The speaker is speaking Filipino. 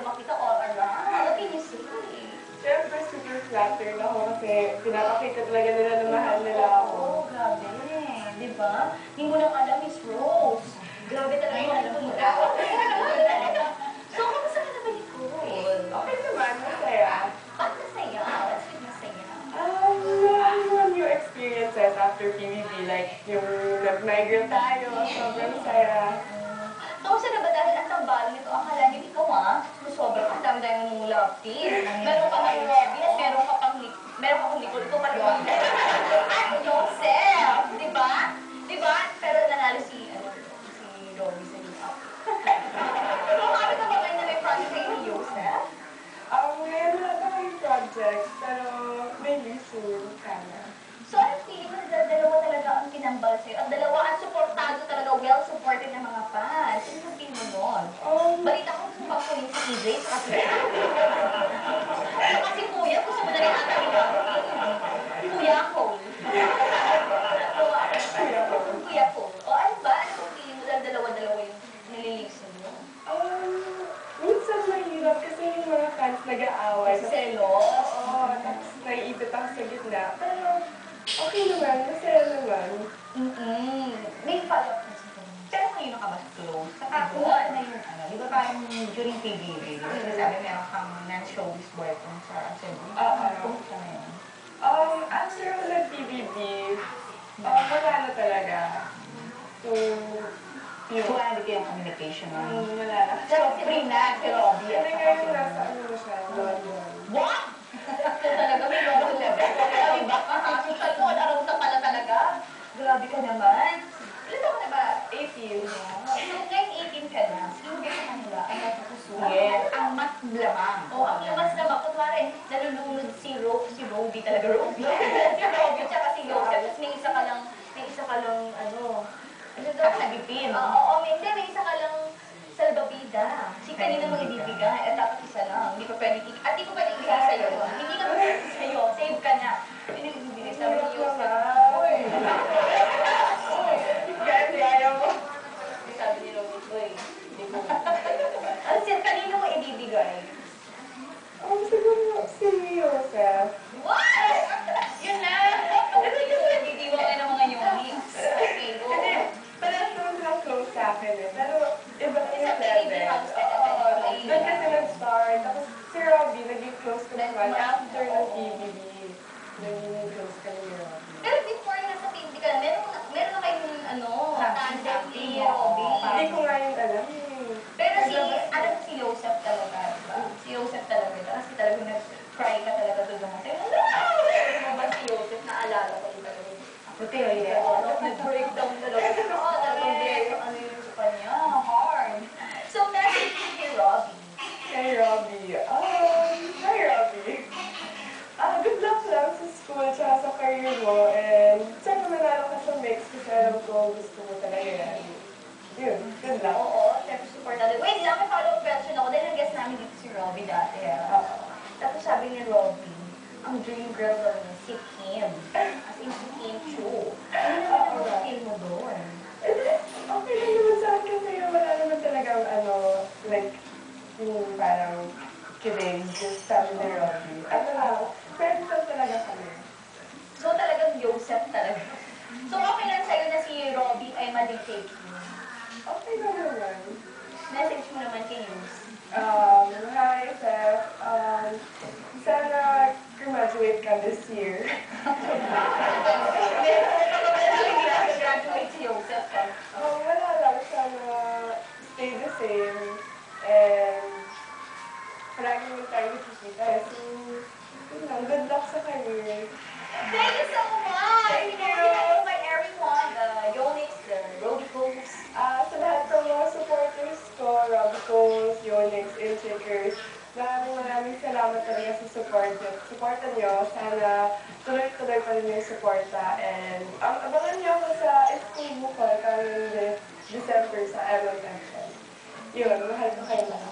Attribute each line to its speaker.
Speaker 1: makita all around. What can you say?
Speaker 2: Siyempre, super flattered ako kasi pinapakita talaga nila na mahal nila ako.
Speaker 1: Oo, grabe. Di ba? Hindi mo lang alam, Miss Rose. Grabe talaga yung alam mo. So, kamusta ka naman, Nicole?
Speaker 2: Okay naman, masaya.
Speaker 1: Ba't masaya? What's with masaya?
Speaker 2: Mga new experiences after PBB, like yung nag-migrate tayo, sobrang saya.
Speaker 1: Kamusta na ba dahil ang tambalan nito? Akala niyo ikaw sobrang ang dami-dami mong love team. Meron ka pang Robbie at meron ka pang Nicole. Ikaw pala yung at Joseph! Di ba? Di ba? Pero nanalo si Robbie sa UP. So, kapit na ba kayo na may project kayo ni Joseph?
Speaker 2: Ngayon wala pa kayong project, pero maybe soon, sana.
Speaker 1: So, ang feeling mo na dalawa talaga ang tinambal sa'yo. Ang dalawa ang supportado talaga, well-supported ng mga fans. Ano yung feeling mo doon? Balita ko gusto mo pang si EJ sa kasi. Kasi kuya, gusto mo na rin ata ni Kuya Cole. Kuya Cole. O ano ba? Ano yung feeling mo dahil dalawa-dalawa yung nililig sa'yo?
Speaker 2: Minsan mahirap kasi yung mga fans nag-aaway.
Speaker 1: Selos?
Speaker 2: Oo, tapos naiipit ako sa gitna. Pero okay naman, masaya naman.
Speaker 1: May follow-up na siya. Pero kanino ka ba close? Saka kung ano na yung di ba parang during PBB, sabi meron kang non-showbiz boyfriend sa Cebu? Kumusta na yun?
Speaker 2: After ko nag-PBB, wala na talaga. So,
Speaker 1: Wala na kayong communication na.
Speaker 2: wala na.
Speaker 1: So, si Brina, si Robbie, at
Speaker 2: Hindi
Speaker 1: saka
Speaker 2: ngayon
Speaker 1: si
Speaker 2: nasa ano na siya, London.
Speaker 1: What? Talaga, may London level. Diba? Total mo, araw na pala talaga. Grabe ka naman. Ilan taon na ba?
Speaker 2: 18.
Speaker 1: So, ngayon 18 ka na. Sino ba sa kanila ang natutusuhan? Yes. Ang mas lamang. Oo, ang mas lamang. Kunwari, nalulunod si Robbie talaga. Robbie. Si Robbie, tsaka si Joseph. Tapos may isa ka lang, ano daw? Sagipin. Oo, may isa ka lang salbabida. Si kanina mga ibibigay, at dapat isa lang. Hindi ko pwede ibigay sa'yo. Hindi ka pwede sa'yo. Save ka na. Hindi ko ibibigay sa mga Joseph. Uy!
Speaker 2: Gaya mo.
Speaker 1: Sabi ni Robbie, uy, hindi ko. Kanino mo ibibigay?
Speaker 2: Siguro si Joseph.
Speaker 1: What? Yun na! Ano yung nagdidiwang ng mga Yonix? Okay, go.
Speaker 2: Parang naman lang close sa akin eh. Pero iba na yung
Speaker 1: Sa PBB
Speaker 2: level.
Speaker 1: house ka
Speaker 2: Oo,
Speaker 1: talaga.
Speaker 2: doon kasi nag-start. Tapos si Robbie, naging close ko naman after ng PBB. Naging close kami ni Robbie.
Speaker 1: Pero before yung nasa PBB ka, meron na kayong tandem ni Robbie.
Speaker 2: Hindi ko nga yung alam eh.
Speaker 1: Pero si Joseph talaga, diba? Si Joseph talaga. Kasi talagang nag-cry ka talaga doon naman sa'yo. Ano ba si Joseph? Naalala ko yung talaga. Puti, nag-breakdown talaga. Oo, talagang ano yung sa kanya. Hard. So, message mo kay Robbie.
Speaker 2: Hi Robbie. Hi Robbie. Good luck lang sa school tsaka sa career mo. And sana manalo ka sa mix kasi alam ko gusto mo talaga yan. Yun, good luck.
Speaker 1: Oo, syempre support natin. Wait lang, may follow-up question ako. Dahil nag-guest namin dito si Robbie dati. Tapos sabi ni Robbie, ang dream girl daw niya, si Kim. As in, si Kim Chu. Ano naman ang feel mo doon?
Speaker 2: Okay lang naman sa akin kasi wala naman talagang like, yung parang kilig, just sabi ni Robbie. Friends lang talaga kami.
Speaker 1: So talagang Joseph talaga. So okay lang sa'yo na si Robbie ay ma-dictate mo.
Speaker 2: Okay lang naman.
Speaker 1: Message mo naman kay Yus.
Speaker 2: Hi, Seth. Sana graduate ka this year.
Speaker 1: Graduate si Joseph.
Speaker 2: Wala lang. Sana stay the same. And palagi mo tayo nakikita. So, yun lang. Good luck sa career.
Speaker 1: Thank you so much! Thank you by everyone, the Yonix, the Robbie Coles.
Speaker 2: Sa lahat ng mga supporters ko, Robbie Coles, Yonix, Incheckers, maraming salamat talaga sa supportan nyo. Sana tuloy-tuloy pa rin yung suporta. And abangan nyo ako sa school bukol coming this December sa MMFM. Yun, mahal ko kayo lahat.